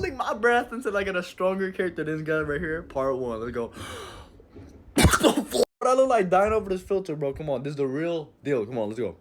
holding my breath until I get a stronger character than this guy right here. Part 1. Let's go. I look like dying over this filter, bro. Come on. This is the real deal. Come on. Let's go.